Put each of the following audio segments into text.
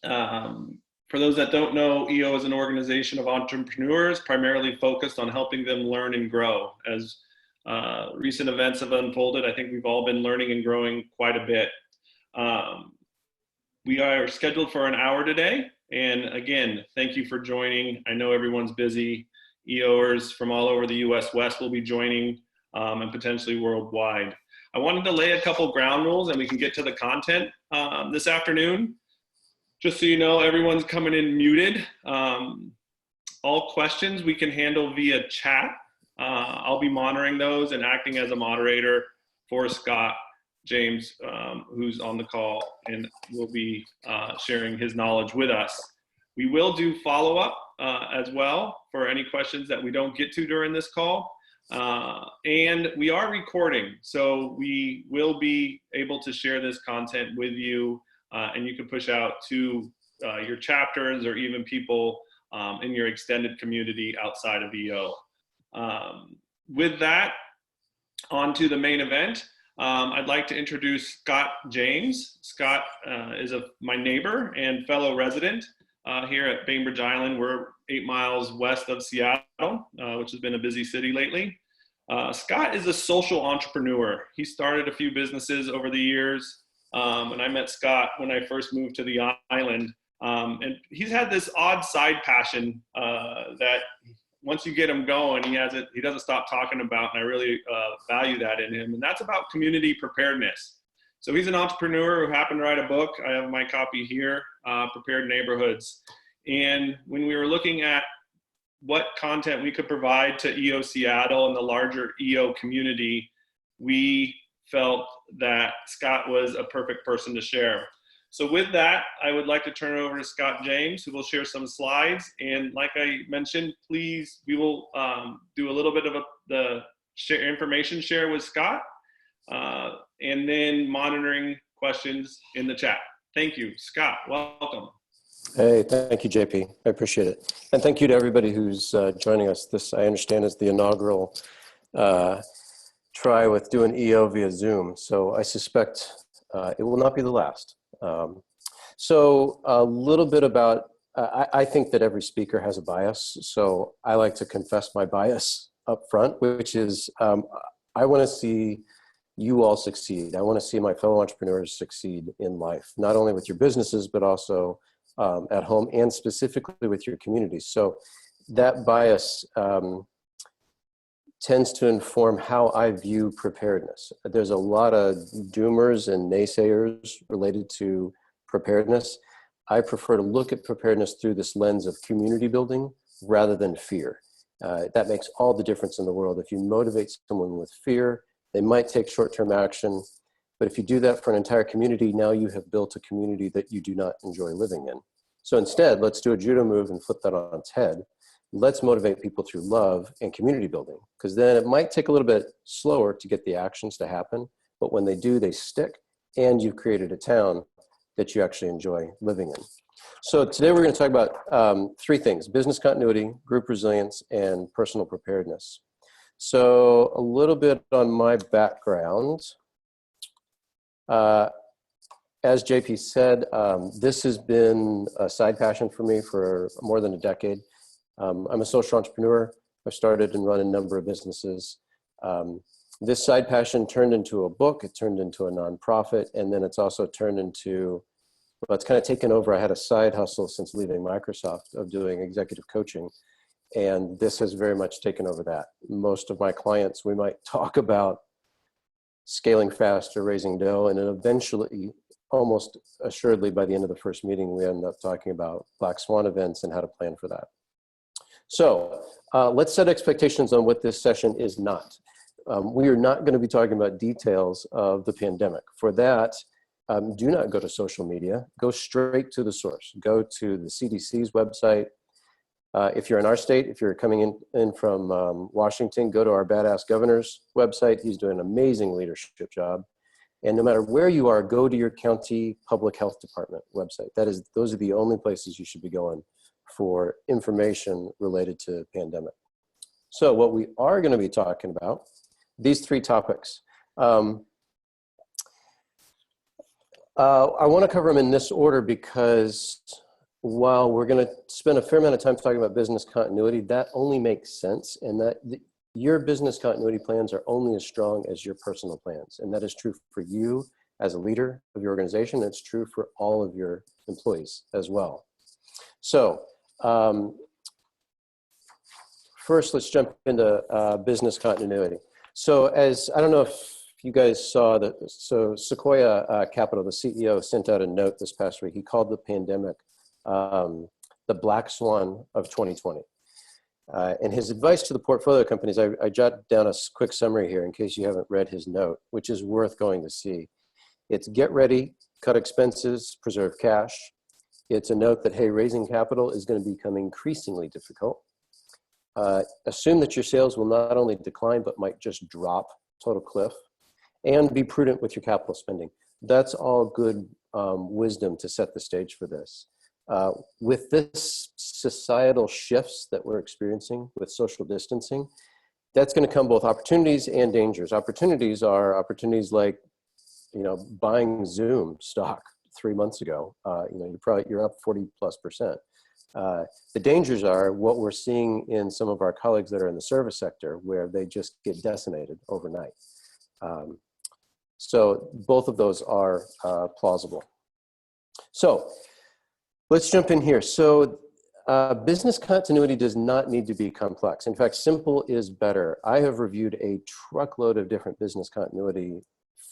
For those that don't know, EO is an organization of entrepreneurs primarily focused on helping them learn and grow. As recent events have unfolded, I think we've all been learning and growing quite a bit. We are scheduled for an hour today. And again, thank you for joining. I know everyone's busy. EOers from all over the US West will be joining and potentially worldwide. I wanted to lay a couple ground rules and we can get to the content this afternoon. Just so you know, everyone's coming in muted. All questions we can handle via chat. I'll be monitoring those and acting as a moderator for Scott James, who's on the call and will be sharing his knowledge with us. We will do follow-up as well for any questions that we don't get to during this call. And we are recording, so we will be able to share this content with you, and you can push out to your chapters or even people in your extended community outside of EO. With that, on to the main event. I'd like to introduce Scott James. Scott is my neighbor and fellow resident here at Bainbridge Island. We're 8 miles west of Seattle, which has been a busy city lately. Scott is a social entrepreneur. He started a few businesses over the years, and I met Scott when I first moved to the island. And he's had this odd side passion that once you get him going, he doesn't stop talking about, and I really value that in him, and that's about community preparedness. So he's an entrepreneur who happened to write a book. I have my copy here, Prepared Neighborhoods. And when we were looking at what content we could provide to EO Seattle and the larger EO community, we felt that Scott was a perfect person to share. So with that, I would like to turn it over to Scott James, who will share some slides. And like I mentioned, please, we will do a little bit of the information share with Scott, and then monitoring questions in the chat. Thank you. Scott, welcome. Hey, thank you, JP. I appreciate it. And thank you to everybody who's joining us. This, I understand, is the inaugural try with doing EO via Zoom. So I suspect it will not be the last. So a little bit about, I think that every speaker has a bias. So I like to confess my bias up front, which is I want to see you all succeed. I want to see my fellow entrepreneurs succeed in life, not only with your businesses, but also at home and specifically with your communities. So that bias tends to inform how I view preparedness. There's a lot of doomers and naysayers related to preparedness. I prefer to look at preparedness through this lens of community building rather than fear. That makes all the difference in the world. If you motivate someone with fear, they might take short-term action, but if you do that for an entire community, now you have built a community that you do not enjoy living in. So instead, let's do a judo move and flip that on its head. Let's motivate people through love and community building, because then it might take a little bit slower to get the actions to happen, but when they do, they stick, and you've created a town that you actually enjoy living in. So today we're going to talk about 3 things: business continuity, group resilience, and personal preparedness. So a little bit on my background. As JP said, this has been a side passion for me for more than a decade. I'm a social entrepreneur. I've started and run a number of businesses. This side passion turned into a book, it turned into a nonprofit, and then it's also turned into, well, it's kind of taken over. I had a side hustle since leaving Microsoft of doing executive coaching, and this has very much taken over that. Most of my clients, we might talk about scaling fast or raising dough, and then eventually, almost assuredly by the end of the first meeting, we end up talking about black swan events and how to plan for that. So let's set expectations on what this session is not. We are not going to be talking about details of the pandemic. For that, do not go to social media. Go straight to the source. Go to the CDC's website. If you're in our state, if you're coming in from Washington, go to our badass governor's website. He's doing an amazing leadership job. And no matter where you are, go to your county public health department website. Those are the only places you should be going for information related to pandemic. So what we are going to be talking about, these 3 topics. I want to cover them in this order because while we're going to spend a fair amount of time talking about business continuity, that only makes sense, and that your business continuity plans are only as strong as your personal plans. And that is true for you as a leader of your organization. It's true for all of your employees as well. So first, let's jump into business continuity. So I don't know if you guys saw that, so Sequoia Capital, the CEO, sent out a note this past week. He called the pandemic the black swan of 2020. And his advice to the portfolio companies, I jotted down a quick summary here in case you haven't read his note, which is worth going to see. It's get ready, cut expenses, preserve cash. It's a note that, hey, raising capital is going to become increasingly difficult. Assume that your sales will not only decline, but might just drop, total cliff, and be prudent with your capital spending. That's all good wisdom to set the stage for this. With this societal shifts that we're experiencing with social distancing, that's going to come both opportunities and dangers. Opportunities are opportunities like, buying Zoom stock 3 months ago. You're up 40+%. The dangers are what we're seeing in some of our colleagues that are in the service sector, where they just get decimated overnight. So both of those are plausible. So let's jump in here. So business continuity does not need to be complex. In fact, simple is better. I have reviewed a truckload of different business continuity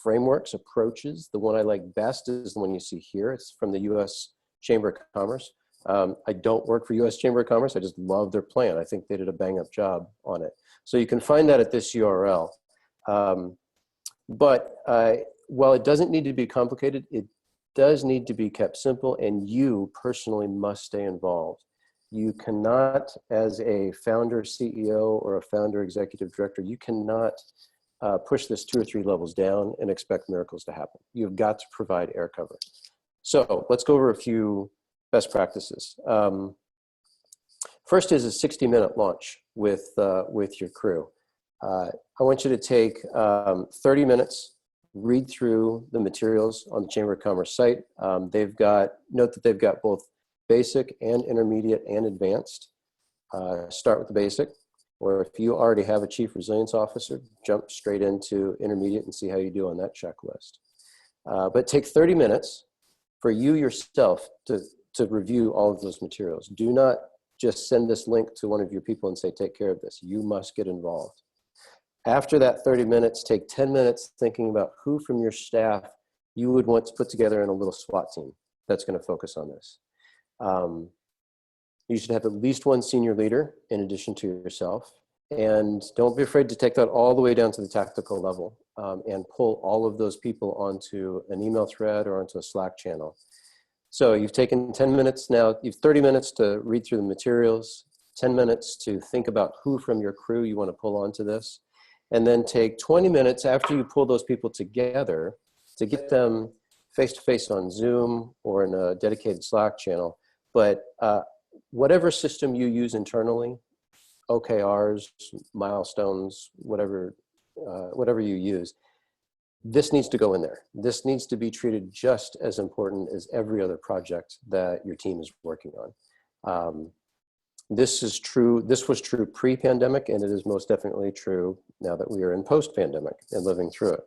frameworks, approaches. The one I like best is the one you see here. It's from the U.S. Chamber of Commerce. I don't work for U.S. Chamber of Commerce. I just love their plan. I think they did a bang-up job on it. So you can find that at this URL. But while it doesn't need to be complicated, it does need to be kept simple, and you personally must stay involved. You cannot, as a founder CEO or a founder executive director, you cannot push this 2 or 3 levels down and expect miracles to happen. You've got to provide air cover. So let's go over a few best practices. First is a 60-minute launch with your crew. I want you to take 30 minutes, read through the materials on the Chamber of Commerce site. Note that they've got both basic and intermediate and advanced. Start with the basic, or if you already have a chief resilience officer, jump straight into intermediate and see how you do on that checklist. But take 30 minutes for you yourself to review all of those materials. Do not just send this link to one of your people and say, take care of this. You must get involved. After that 30 minutes, take 10 minutes thinking about who from your staff you would want to put together in a little SWAT team that's going to focus on this. You should have at least one senior leader in addition to yourself. And don't be afraid to take that all the way down to the tactical level and pull all of those people onto an email thread or onto a Slack channel. So you've taken 10 minutes now, you've 30 minutes to read through the materials, 10 minutes to think about who from your crew you want to pull onto this, and then take 20 minutes after you pull those people together to get them face-to-face on Zoom or in a dedicated Slack channel. But whatever system you use internally, OKRs, milestones, whatever you use, this needs to go in there. This needs to be treated just as important as every other project that your team is working on. This was true pre-pandemic, and it is most definitely true now that we are in post-pandemic and living through it.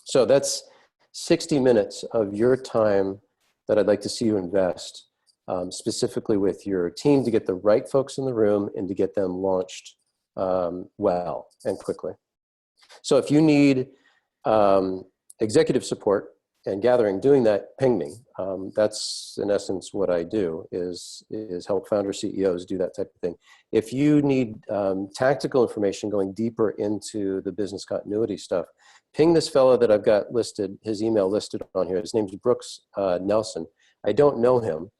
So that's 60 minutes of your time that I'd like to see you invest specifically with your team to get the right folks in the room and to get them launched well and quickly. So if you need executive support and gathering, doing that, ping me. That's in essence what I do is help founder CEOs do that type of thing. If you need tactical information going deeper into the business continuity stuff, ping this fellow that I've got listed, his email listed on here. His name's Brooks Nelson. I don't know him,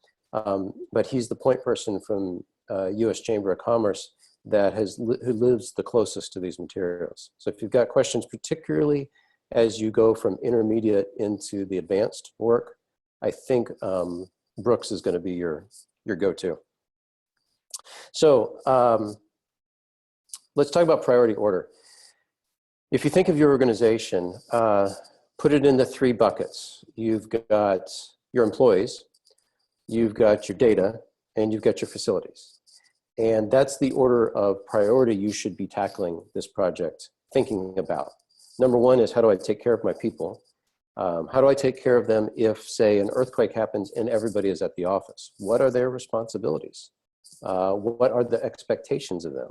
but he's the point person from U.S. Chamber of Commerce who lives the closest to these materials. So if you've got questions, particularly as you go from intermediate into the advanced work, I think Brooks is going to be your go-to. So let's talk about priority order. If you think of your organization, put it into three buckets. You've got your employees, you've got your data, and you've got your facilities. And that's the order of priority you should be tackling this project thinking about. Number one is, how do I take care of my people? How do I take care of them if, say, an earthquake happens and everybody is at the office? What are their responsibilities? What are the expectations of them?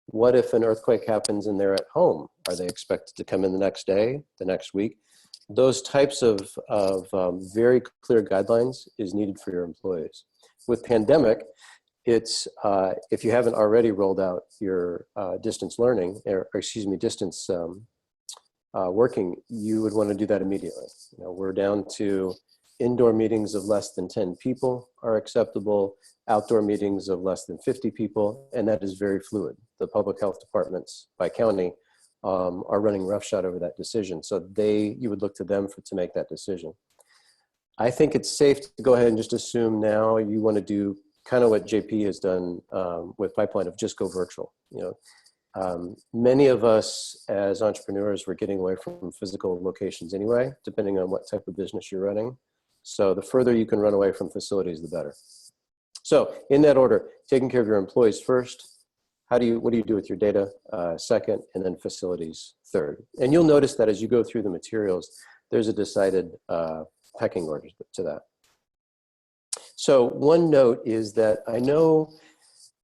What if an earthquake happens and they're at home? Are they expected to come in the next day, the next week? Those types of very clear guidelines is needed for your employees. With pandemic, it's, if you haven't already rolled out your distance learning, or excuse me, distance working, you would want to do that immediately. You know, we're down to indoor meetings of less than 10 people are acceptable, outdoor meetings of less than 50 people, and that is very fluid. The public health departments by county are running roughshod over that decision. So you would look to them to make that decision. I think it's safe to go ahead and just assume now you want to do kind of what JP has done with Pipeline, of just go virtual. You know, many of us as entrepreneurs were getting away from physical locations anyway, depending on what type of business you're running. So the further you can run away from facilities, the better. So in that order, taking care of your employees first, what do you do with your data second, and then facilities third. And you'll notice that as you go through the materials, there's a decided pecking order to that. So one note is that I know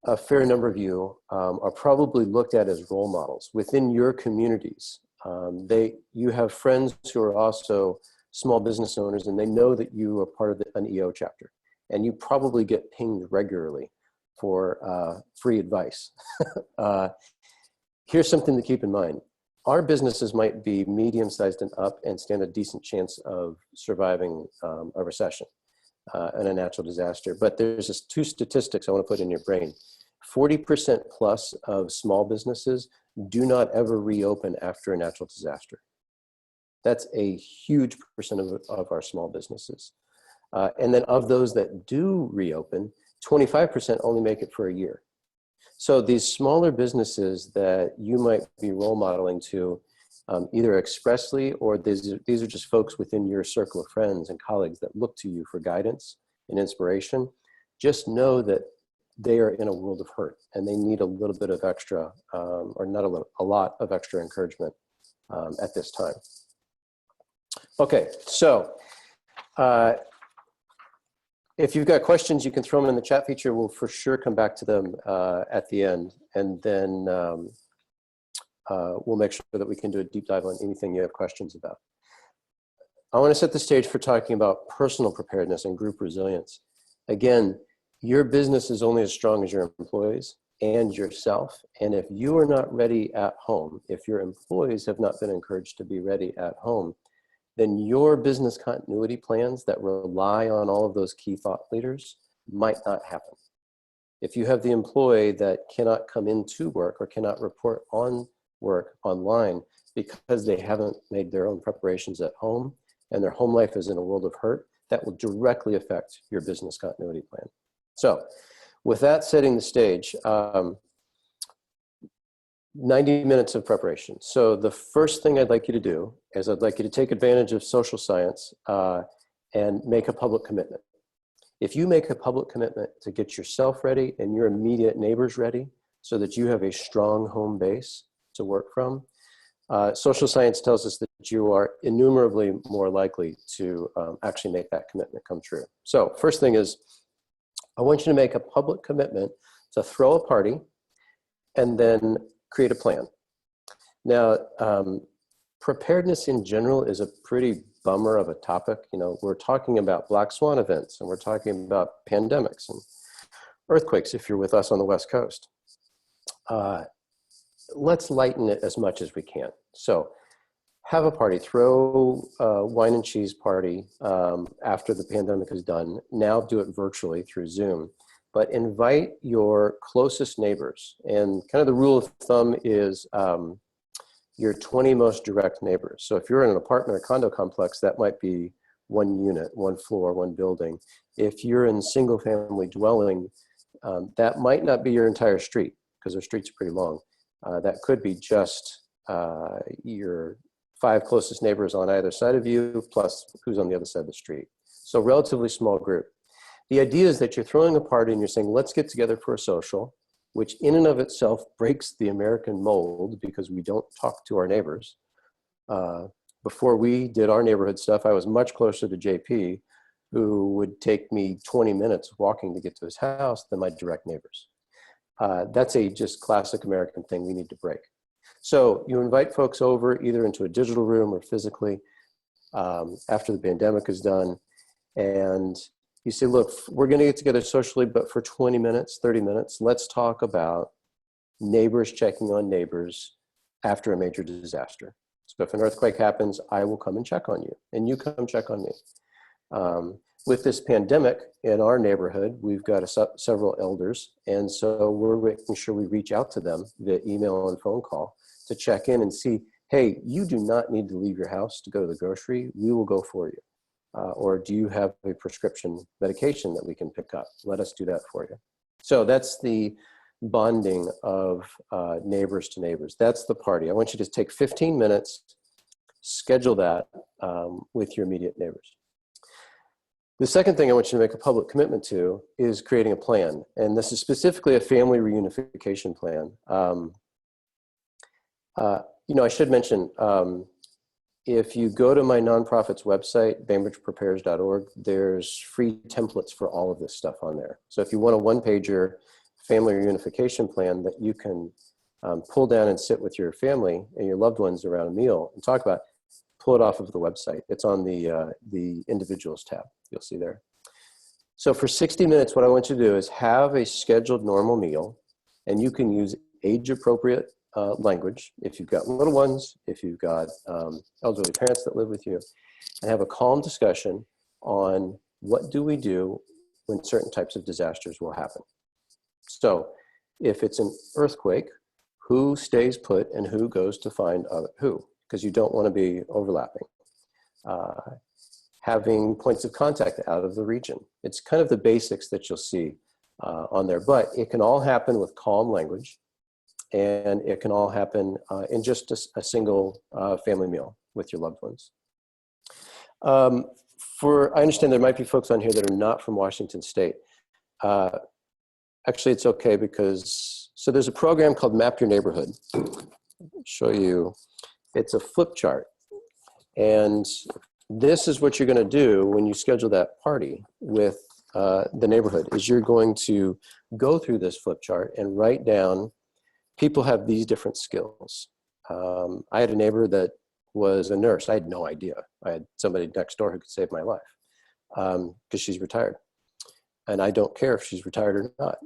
a fair number of you are probably looked at as role models within your communities. You have friends who are also small business owners, and they know that you are part of an EO chapter, and you probably get pinged regularly for free advice. Here's something to keep in mind. Our businesses might be medium-sized and up and stand a decent chance of surviving a recession and a natural disaster. But there's just two statistics I want to put in your brain. 40% plus of small businesses do not ever reopen after a natural disaster. That's a huge percent of our small businesses. And then of those that do reopen, 25% only make it for a year. So these smaller businesses that you might be role modeling to, either expressly, or these are just folks within your circle of friends and colleagues that look to you for guidance and inspiration, just know that they are in a world of hurt and they need a little bit of extra, or not a lot of extra encouragement at this time. Okay, so if you've got questions, you can throw them in the chat feature. We'll for sure come back to them at the end, and then we'll make sure that we can do a deep dive on anything you have questions about. I want to set the stage for talking about personal preparedness and group resilience. Again, your business is only as strong as your employees and yourself. And if you are not ready at home, if your employees have not been encouraged to be ready at home, then your business continuity plans that rely on all of those key thought leaders might not happen. If you have the employee that cannot come into work or cannot report on work online because they haven't made their own preparations at home and their home life is in a world of hurt, that will directly affect your business continuity plan. So with that setting the stage, 90 minutes of preparation. So the first thing I'd like you to do is I'd like you to take advantage of social science and make a public commitment. If you make a public commitment to get yourself ready and your immediate neighbors ready so that you have a strong home base to work from, social science tells us that you are innumerably more likely to actually make that commitment come true. So first thing is, I want you to make a public commitment to throw a party and then create a plan. Now, preparedness in general is a pretty bummer of a topic. You know, we're talking about black swan events, and we're talking about pandemics and earthquakes if you're with us on the West Coast. Let's lighten it as much as we can. So have a party, throw a wine and cheese party after the pandemic is done. Now do it virtually through Zoom. But invite your closest neighbors. And kind of the rule of thumb is your 20 most direct neighbors. So if you're in an apartment or condo complex, that might be one unit, one floor, one building. If you're in single family dwelling, that might not be your entire street because their streets are pretty long. That could be just your 5 closest neighbors on either side of you, plus who's on the other side of the street. So relatively small group. The idea is that you're throwing a party and you're saying, let's get together for a social, which in and of itself breaks the American mold because we don't talk to our neighbors. Before we did our neighborhood stuff, I was much closer to JP, who would take me 20 minutes walking to get to his house than my direct neighbors. That's a just classic American thing we need to break. So you invite folks over either into a digital room or physically after the pandemic is done. And you say, look, we're going to get together socially, but for 20 minutes, 30 minutes, let's talk about neighbors checking on neighbors after a major disaster. So if an earthquake happens, I will come and check on you, and you come check on me. With this pandemic in our neighborhood, we've got several elders, and so we're making sure we reach out to them via email and phone call to check in and see, hey, you do not need to leave your house to go to the grocery. We will go for you. Or do you have a prescription medication that we can pick up? Let us do that for you. So that's the bonding of neighbors to neighbors. That's the party. I want you to take 15 minutes, schedule that with your immediate neighbors. The second thing I want you to make a public commitment to is creating a plan. And this is specifically a family reunification plan. I should mention, if you go to my nonprofit's website, bainbridgeprepares.org, there's free templates for all of this stuff on there. So if you want a one-pager family reunification plan that you can pull down and sit with your family and your loved ones around a meal and talk about, pull it off of the website. It's on the individuals tab, you'll see there. So for 60 minutes, what I want you to do is have a scheduled normal meal, and you can use age-appropriate language if you've got little ones, if you've got elderly parents that live with you, and have a calm discussion on what do we do when certain types of disasters will happen. So if it's an earthquake, who stays put and who goes to find who? Because you don't want to be overlapping. Having points of contact out of the region. It's kind of the basics that you'll see on there, but it can all happen with calm language. And it can all happen in just a single family meal with your loved ones. I understand there might be folks on here that are not from Washington State. Actually, it's okay because, so there's a program called Map Your Neighborhood. I'll show you, it's a flip chart. And this is what you're gonna do when you schedule that party with the neighborhood, is you're going to go through this flip chart and write down, people have these different skills. I had a neighbor that was a nurse. I had no idea. I had somebody next door who could save my life because she's retired. And I don't care if she's retired or not.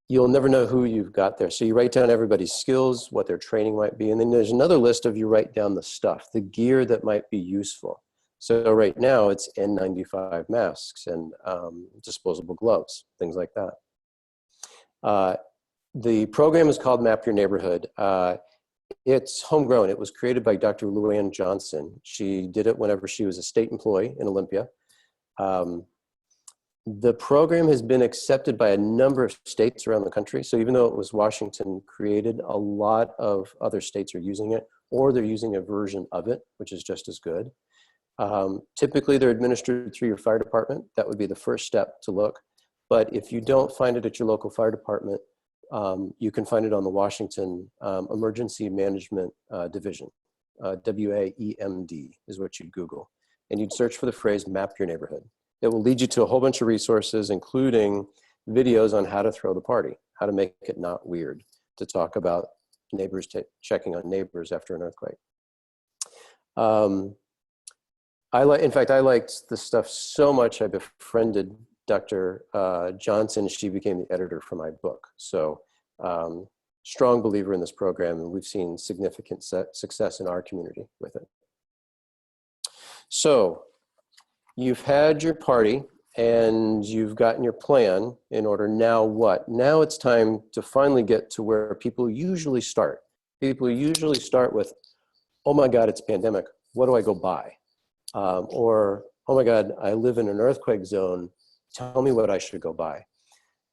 You'll never know who you've got there. So you write down everybody's skills, what their training might be. And then there's another list of, you write down the stuff, the gear that might be useful. So right now it's N95 masks and disposable gloves, things like that. The program is called Map Your Neighborhood. It's homegrown. It was created by Dr. Luann Johnson. She did it whenever she was a state employee in Olympia. The program has been accepted by a number of states around the country. So even though it was Washington created, a lot of other states are using it, or they're using a version of it, which is just as good. Typically they're administered through your fire department. That would be the first step to look. But if you don't find it at your local fire department, you can find it on the Washington Emergency Management Division. WAEMD is what you'd Google. And you'd search for the phrase Map Your Neighborhood. It will lead you to a whole bunch of resources, including videos on how to throw the party, how to make it not weird, to talk about neighbors checking on neighbors after an earthquake. In fact, I liked this stuff so much, I befriended Dr. Johnson. She became the editor for my book. So strong believer in this program, and we've seen significant success in our community with it. So you've had your party and you've gotten your plan in order. Now what? Now it's time to finally get to where people usually start. People usually start with, oh my God, it's a pandemic. What do I go buy? Or, oh my God, I live in an earthquake zone. Tell me what I should go buy.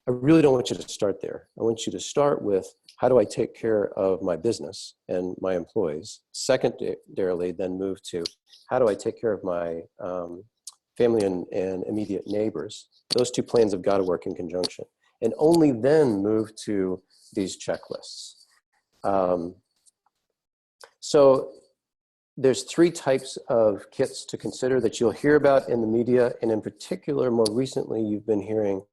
I really don't want you to start there. I want you to start with, how do I take care of my business and my employees? Secondarily, then move to, how do I take care of my family and immediate neighbors? Those two plans have got to work in conjunction. And only then move to these checklists. So there's three types of kits to consider that you'll hear about in the media. And in particular, more recently, you've been hearing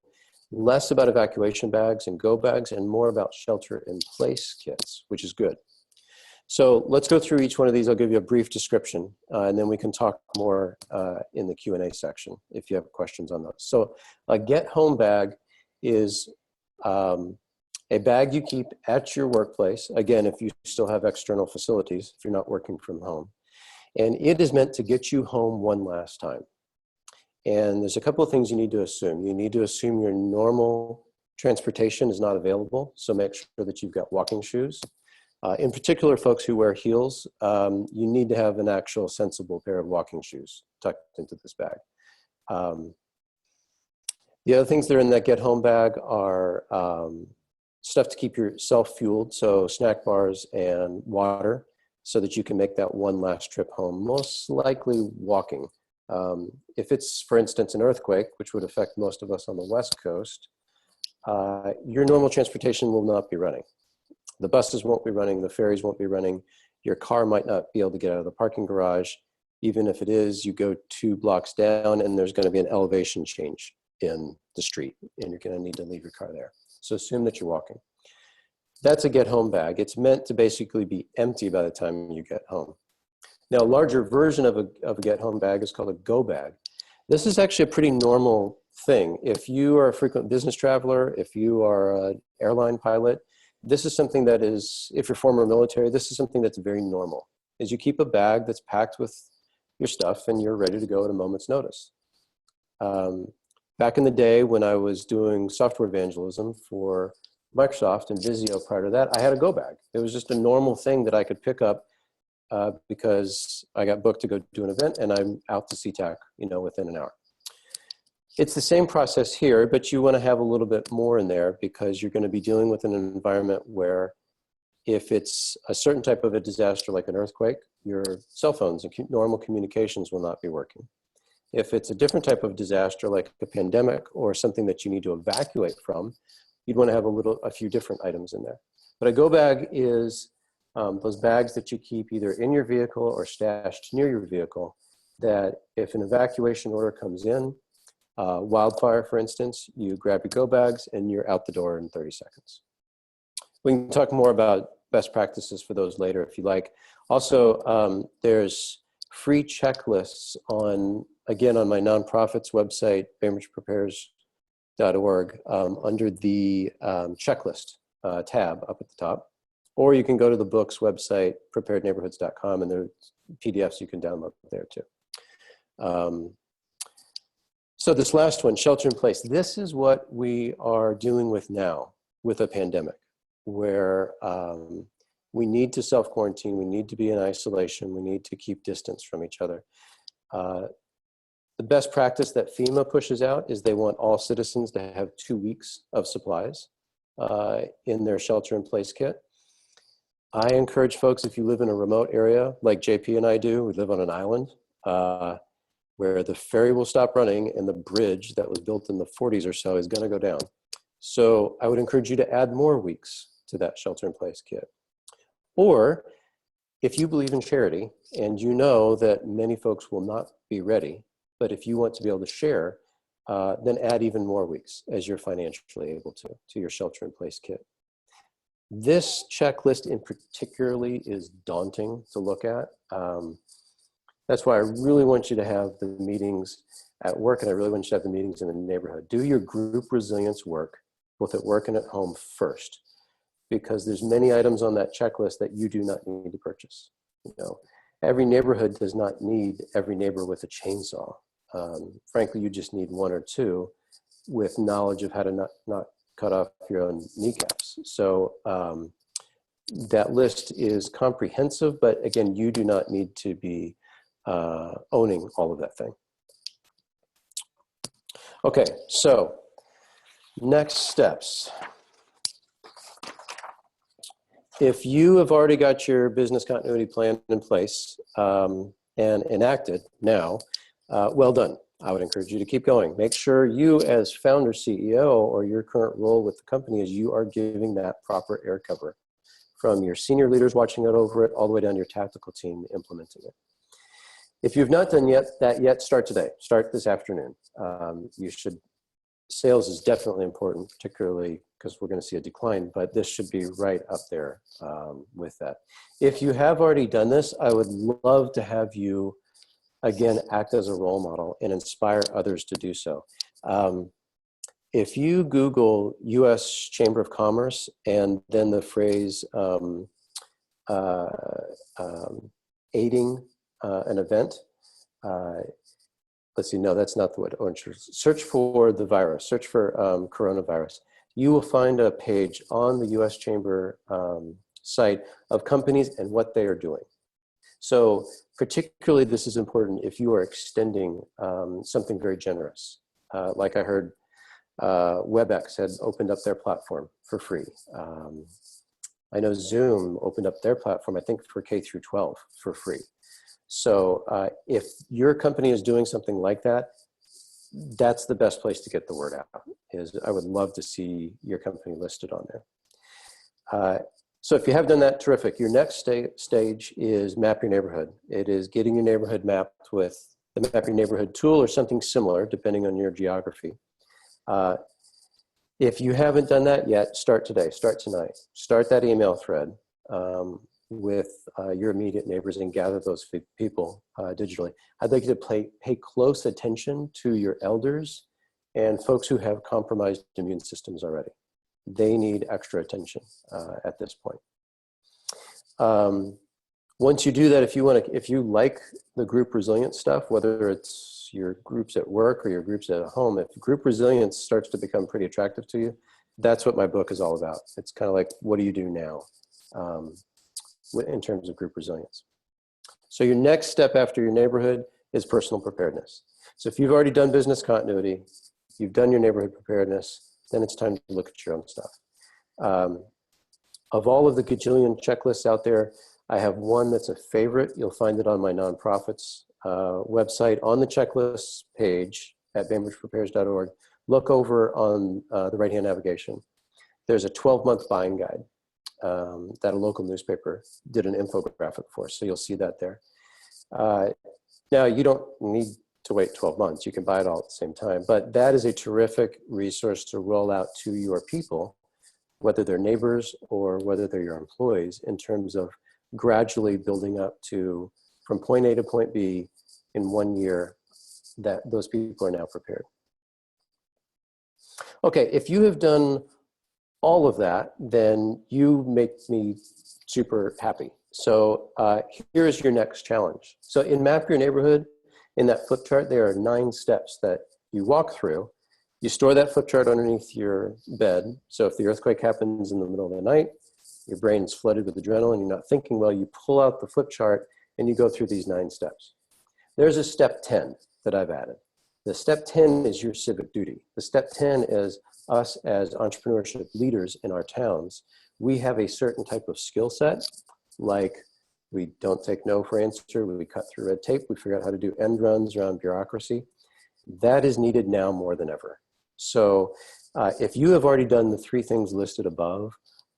less about evacuation bags and go bags and more about shelter in place kits, which is good. So let's go through each one of these. I'll give you a brief description, and then we can talk more in the Q&A section if you have questions on those. So a get home bag is a bag you keep at your workplace. Again, if you still have external facilities, if you're not working from home. And it is meant to get you home one last time. And there's a couple of things you need to assume. You need to assume your normal transportation is not available, so make sure that you've got walking shoes. In particular, folks who wear heels, you need to have an actual sensible pair of walking shoes tucked into this bag. The other things that are in that get home bag are stuff to keep yourself fueled, so snack bars and water, so that you can make that one last trip home, most likely walking. If it's, for instance, an earthquake, which would affect most of us on the West Coast, your normal transportation will not be running. The buses won't be running, the ferries won't be running, your car might not be able to get out of the parking garage. Even if it is, you go 2 blocks down and there's going to be an elevation change in the street and you're going to need to leave your car there. So assume that you're walking. That's a get home bag. It's meant to basically be empty by the time you get home. Now, a larger version of a get home bag is called a go bag. This is actually a pretty normal thing. If you are a frequent business traveler, if you are an airline pilot, this is something that is, if you're former military, this is something that's very normal, is you keep a bag that's packed with your stuff and you're ready to go at a moment's notice. Back in the day when I was doing software evangelism for Microsoft and Visio prior to that, I had a go bag. It was just a normal thing that I could pick up because I got booked to go do an event and I'm out to SeaTac, within an hour. It's the same process here, but you want to have a little bit more in there because you're going to be dealing with an environment where if it's a certain type of a disaster like an earthquake, your cell phones and normal communications will not be working. If it's a different type of disaster like a pandemic or something that you need to evacuate from, you'd want to have a few different items in there. But a go bag is those bags that you keep either in your vehicle or stashed near your vehicle, that if an evacuation order comes in, wildfire, for instance, you grab your go bags and you're out the door in 30 seconds. We can talk more about best practices for those later if you like. Also, there's free checklists again, on my nonprofit's website, bainbridgeprepares.org, under the checklist tab up at the top. Or you can go to the book's website, preparedneighborhoods.com, and there are PDFs you can download there too. So this last one, shelter in place. This is what we are dealing with now with a pandemic, where we need to self-quarantine, we need to be in isolation, we need to keep distance from each other. The best practice that FEMA pushes out is they want all citizens to have 2 weeks of supplies in their shelter in place kit. I encourage folks, if you live in a remote area like JP and I do, we live on an island, where the ferry will stop running and the bridge that was built in the 40s or so is going to go down. So I would encourage you to add more weeks to that shelter in place kit. Or if you believe in charity and you know that many folks will not be ready, but if you want to be able to share, then add even more weeks as you're financially able to your shelter in place kit. This checklist in particularly is daunting to look at. That's why I really want you to have the meetings at work, and I really want you to have the meetings in the neighborhood. Do your group resilience work, both at work and at home first, because there's many items on that checklist that you do not need to purchase. Every neighborhood does not need every neighbor with a chainsaw. Frankly, you just need 1 or 2 with knowledge of how to not cut off your own kneecaps. So that list is comprehensive, but again, you do not need to be owning all of that thing. Okay, so Next steps. If you have already got your business continuity plan in place and enacted now, well done. I would encourage you to keep going. Make sure you as founder, CEO, or your current role with the company is you are giving that proper air cover from your senior leaders watching it over it all the way down to your tactical team implementing it. If you've not done that yet, start today. Start this afternoon. Sales is definitely important, particularly because we're going to see a decline, but this should be right up there with that. If you have already done this, I would love to have you, again, act as a role model and inspire others to do so. If you Google U.S. Chamber of Commerce and then the phrase aiding an event, let's see, no, that's not the word. Search for the virus, search for coronavirus. You will find a page on the U.S. Chamber site of companies and what they are doing. So particularly this is important if you are extending something very generous. Like I heard WebEx had opened up their platform for free. I know Zoom opened up their platform, I think for K through 12 for free. So if your company is doing something like that, that's the best place to get the word out. I would love to see your company listed on there. So if you have done that, terrific. Your next stage is map your neighborhood. It is getting your neighborhood mapped with the Map Your Neighborhood tool or something similar, depending on your geography. If you haven't done that yet, start today, start tonight. Start that email thread with your immediate neighbors and gather those people digitally. I'd like you to pay close attention to your elders and folks who have compromised immune systems already. They need extra attention at this point. Once you do that, if you like the group resilience stuff, whether it's your groups at work or your groups at home, if group resilience starts to become pretty attractive to you, that's what my book is all about. It's kind of like, what do you do now in terms of group resilience? So your next step after your neighborhood is personal preparedness. So if you've already done business continuity, you've done your neighborhood preparedness, then it's time to look at your own stuff. Of all of the gajillion checklists out there, I have one that's a favorite. You'll find it on my nonprofits website on the checklists page at bainbridgeprepares.org. Look over on the right-hand navigation. There's a 12-month buying guide that a local newspaper did an infographic for, so you'll see that there. Now, you don't need to wait 12 months. You can buy it all at the same time, but that is a terrific resource to roll out to your people, whether they're neighbors or whether they're your employees, in terms of gradually building up to, from point A to point B in 1 year, that those people are now prepared. Okay, if you have done all of that, then you make me super happy. So here's your next challenge. So in Map Your Neighborhood, in that flip chart, there are 9 steps that you walk through. You store that flip chart underneath your bed. So if the earthquake happens in the middle of the night, your brain's flooded with adrenaline, you're not thinking well, you pull out the flip chart and you go through these 9 steps. There's a step 10 that I've added. The step 10 is your civic duty. The step 10 is us as entrepreneurship leaders in our towns. We have a certain type of skill set, like we don't take no for answer, we cut through red tape, we figure out how to do end runs around bureaucracy. That is needed now more than ever. So if you have already done the 3 things listed above,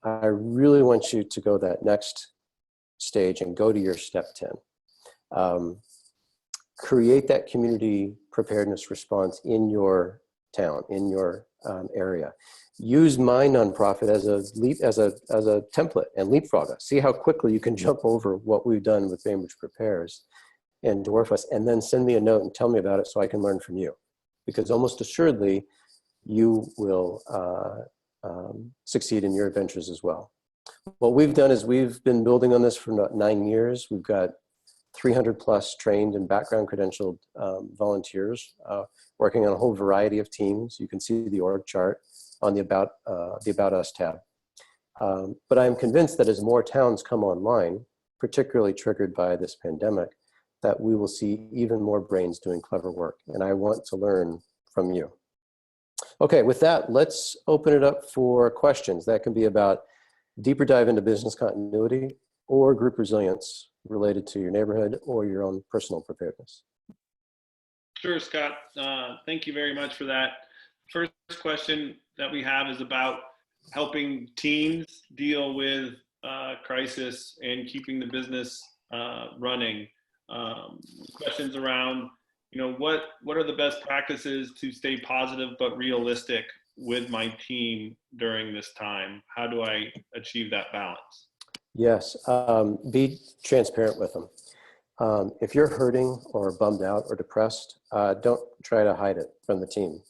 I really want you to go that next stage and go to your step 10. Create that community preparedness response in your town, in your area. Use my nonprofit as a template and leapfrog us. See how quickly you can jump over what we've done with Bainbridge Prepares and dwarf us, and then send me a note and tell me about it so I can learn from you. Because almost assuredly, you will succeed in your adventures as well. What we've done is we've been building on this for about 9 years. We've got 300 plus trained and background credentialed volunteers working on a whole variety of teams. You can see the org chart on the About Us tab. But I'm convinced that as more towns come online, particularly triggered by this pandemic, that we will see even more brains doing clever work. And I want to learn from you. Okay, with that, let's open it up for questions. That can be about deeper dive into business continuity or group resilience related to your neighborhood or your own personal preparedness. Sure, Scott. Thank you very much for that. First question that we have is about helping teams deal with crisis and keeping the business running. Questions around, what are the best practices to stay positive but realistic with my team during this time? How do I achieve that balance? Yes, be transparent with them. If you're hurting or bummed out or depressed, don't try to hide it from the team.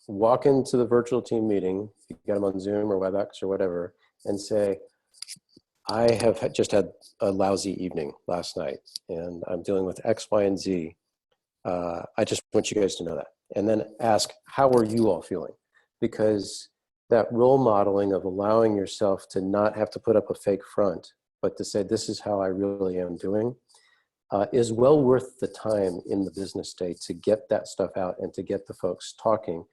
Walk into the virtual team meeting, you got them on Zoom or WebEx or whatever, and say, I have just had a lousy evening last night, and I'm dealing with X, Y, and Z. I just want you guys to know that. And then ask, how are you all feeling? Because that role modeling of allowing yourself to not have to put up a fake front, but to say, this is how I really am doing, is well worth the time in the business day to get that stuff out and to get the folks talking.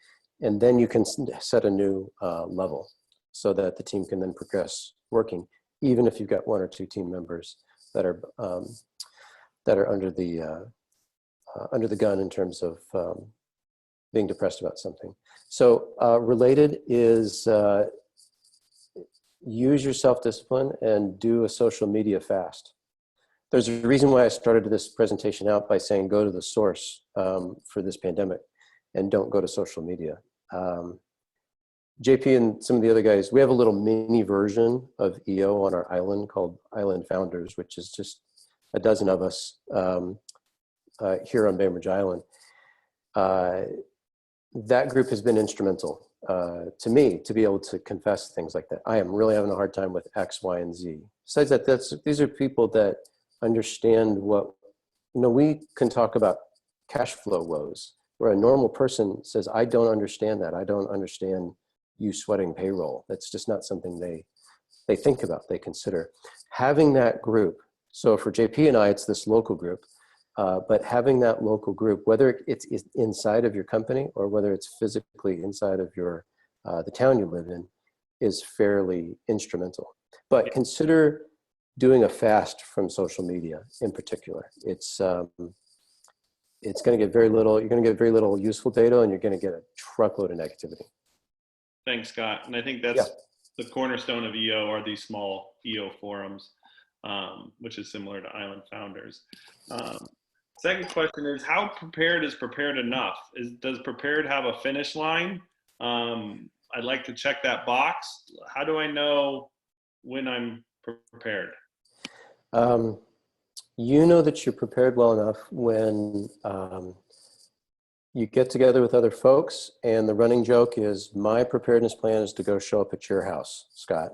And then you can set a new level so that the team can then progress working, even if you've got one or two team members that are under the gun in terms of being depressed about something. So related is use your self-discipline and do a social media fast. There's a reason why I started this presentation out by saying go to the source for this pandemic and don't go to social media. JP and some of the other guys, we have a little mini version of EO on our island called Island Founders, which is just a dozen of us here on Bainbridge Island. That group has been instrumental to me to be able to confess things like that. I am really having a hard time with X, Y, and Z. Besides that, these are people that understand what, we can talk about cash flow woes, where a normal person says, I don't understand that. I don't understand you sweating payroll. That's just not something they think about, they consider. Having that group, so for JP and I, it's this local group, but having that local group, whether it's inside of your company or whether it's physically inside of the town you live in, is fairly instrumental. But consider doing a fast from social media in particular. It's going to get very little, you're going to get very little useful data, and you're going to get a truckload of negativity. Thanks, Scott. And I think that's the cornerstone of EO are these small EO forums, which is similar to Island Founders. Second question is, how prepared is prepared enough? Does prepared have a finish line? I'd like to check that box. How do I know when I'm prepared? You know that you're prepared well enough when you get together with other folks, and the running joke is, my preparedness plan is to go show up at your house, Scott.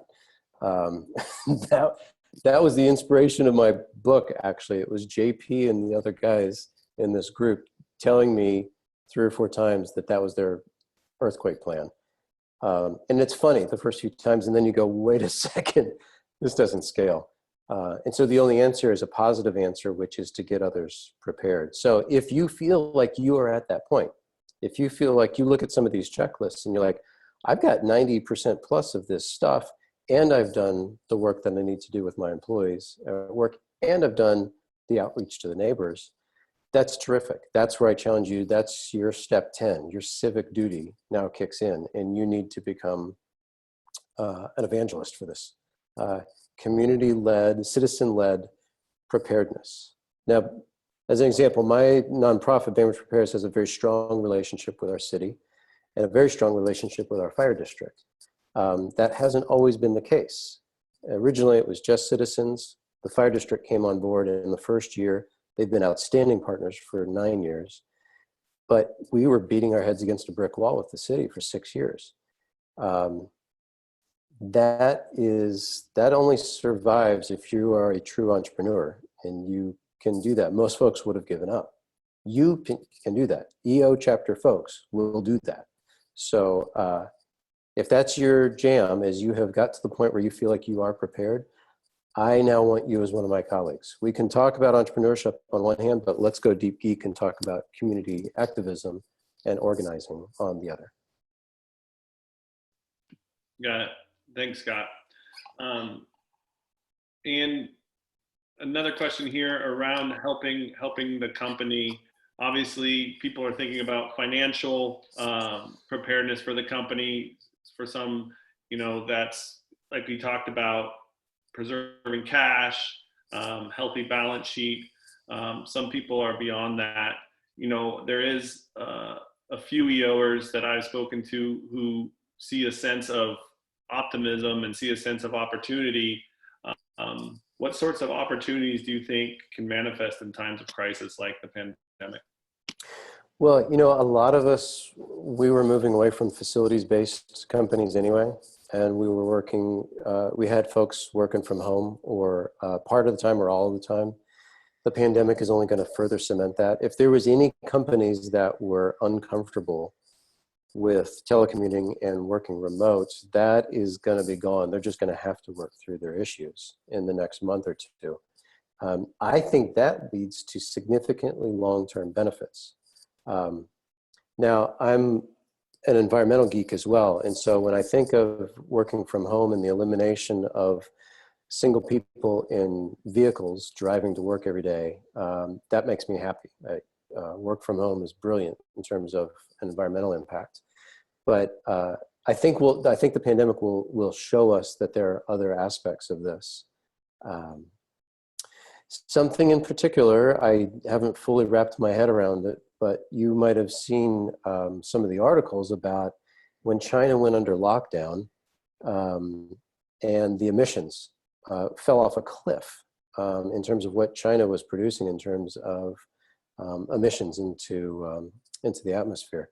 That was the inspiration of my book, actually. It was JP and the other guys in this group telling me 3 or 4 times that was their earthquake plan. And it's funny the first few times, and then you go, wait a second, this doesn't scale. And so the only answer is a positive answer, which is to get others prepared. So if you feel like you are at that point, if you feel like you look at some of these checklists and you're like, I've got 90% plus of this stuff, and I've done the work that I need to do with my employees at work, and I've done the outreach to the neighbors, that's terrific. That's where I challenge you. That's your step 10. Your civic duty now kicks in, and you need to become an evangelist for this. Community-led, citizen-led preparedness. Now, as an example, my nonprofit, Bainbridge Prepares, has a very strong relationship with our city and a very strong relationship with our fire district. That hasn't always been the case. Originally, it was just citizens. The fire district came on board in the first year. They've been outstanding partners for 9 years. But we were beating our heads against a brick wall with the city for 6 years. That only survives if you are a true entrepreneur, and you can do that. Most folks would have given up. You can do that. EO chapter folks will do that. So if that's your jam, as you have got to the point where you feel like you are prepared, I now want you as one of my colleagues. We can talk about entrepreneurship on one hand, but let's go deep geek and talk about community activism and organizing on the other. Got it. Thanks, Scott. And another question here around helping the company. Obviously, people are thinking about financial preparedness for the company. For some, that's like we talked about, preserving cash, healthy balance sheet. Some people are beyond that. There is a few EOers that I've spoken to who see a sense of optimism and see a sense of opportunity. What sorts of opportunities do you think can manifest in times of crisis like the pandemic? Well, a lot of us, we were moving away from facilities-based companies anyway, and we were working, we had folks working from home or part of the time or all of the time. The pandemic is only going to further cement that. If there was any companies that were uncomfortable with telecommuting and working remote, that is going to be gone. They're just going to have to work through their issues in the next month or two. I think that leads to significantly long-term benefits. Now, I'm an environmental geek as well. And so when I think of working from home and the elimination of single people in vehicles driving to work every day, that makes me happy. Work from home is brilliant in terms of an environmental impact. But I think the pandemic will show us that there are other aspects of this. Something in particular, I haven't fully wrapped my head around it, but you might have seen some of the articles about when China went under lockdown and the emissions fell off a cliff in terms of what China was producing in terms of emissions into the atmosphere.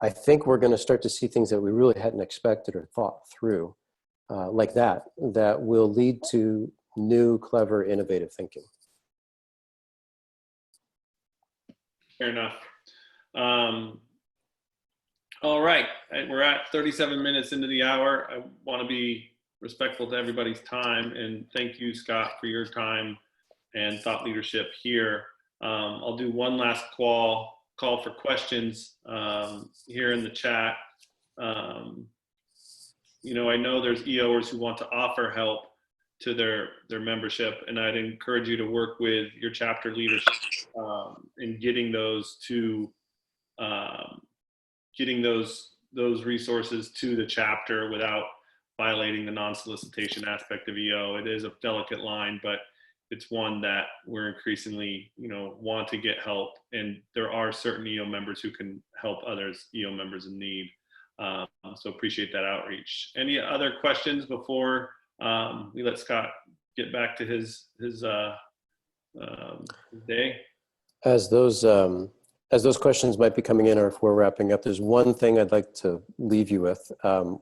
I think we're going to start to see things that we really hadn't expected or thought through like that will lead to new, clever, innovative thinking. Fair enough. All right, we're at 37 minutes into the hour. I want to be respectful to everybody's time, and thank you, Scott, for your time and thought leadership here. I'll do one last call for questions here in the chat. I know there's EOers who want to offer help to their membership, and I'd encourage you to work with your chapter leadership in getting those resources to the chapter without violating the non-solicitation aspect of EO. It is a delicate line, but it's one that we're increasingly, want to get help, and there are certain EO members who can help others EO members in need. So appreciate that outreach. Any other questions before we let Scott get back to his day? As those questions might be coming in, or if we're wrapping up, there's one thing I'd like to leave you with,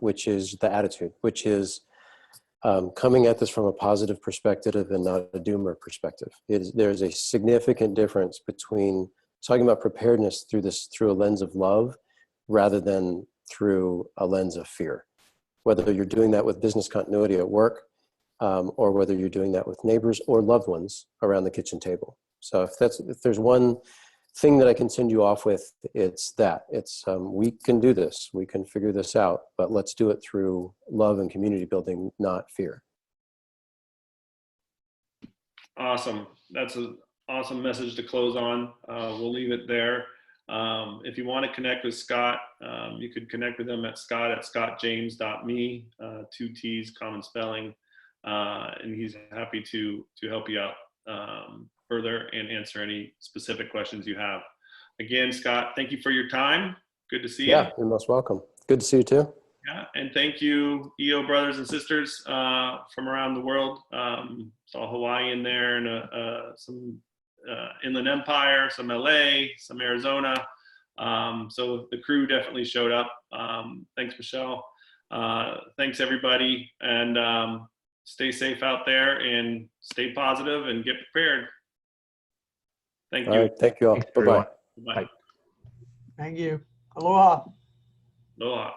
which is the attitude, which is coming at this from a positive perspective and not a doomer perspective. There's a significant difference between talking about preparedness through a lens of love rather than through a lens of fear. Whether you're doing that with business continuity at work, or whether you're doing that with neighbors or loved ones around the kitchen table. So if there's one thing that I can send you off with, it's that. It's we can do this, we can figure this out, but let's do it through love and community building, not fear. Awesome. That's an awesome message to close on. We'll leave it there. If you want to connect with Scott, you could connect with him at scott@scottjames.me, 2 T's, common spelling, and he's happy to help you out further and answer any specific questions you have. Again, Scott, thank you for your time. Good to see you. Yeah, you're most welcome. Good to see you too. Yeah, and thank you, EO brothers and sisters from around the world. Saw Hawaii in there, and some Inland Empire, some LA, some Arizona. So the crew definitely showed up. Thanks, Michelle. Thanks, everybody. And stay safe out there and stay positive and get prepared. Thank you. All right, thank you all. Bye-bye. Bye. Thank you. Aloha. Aloha.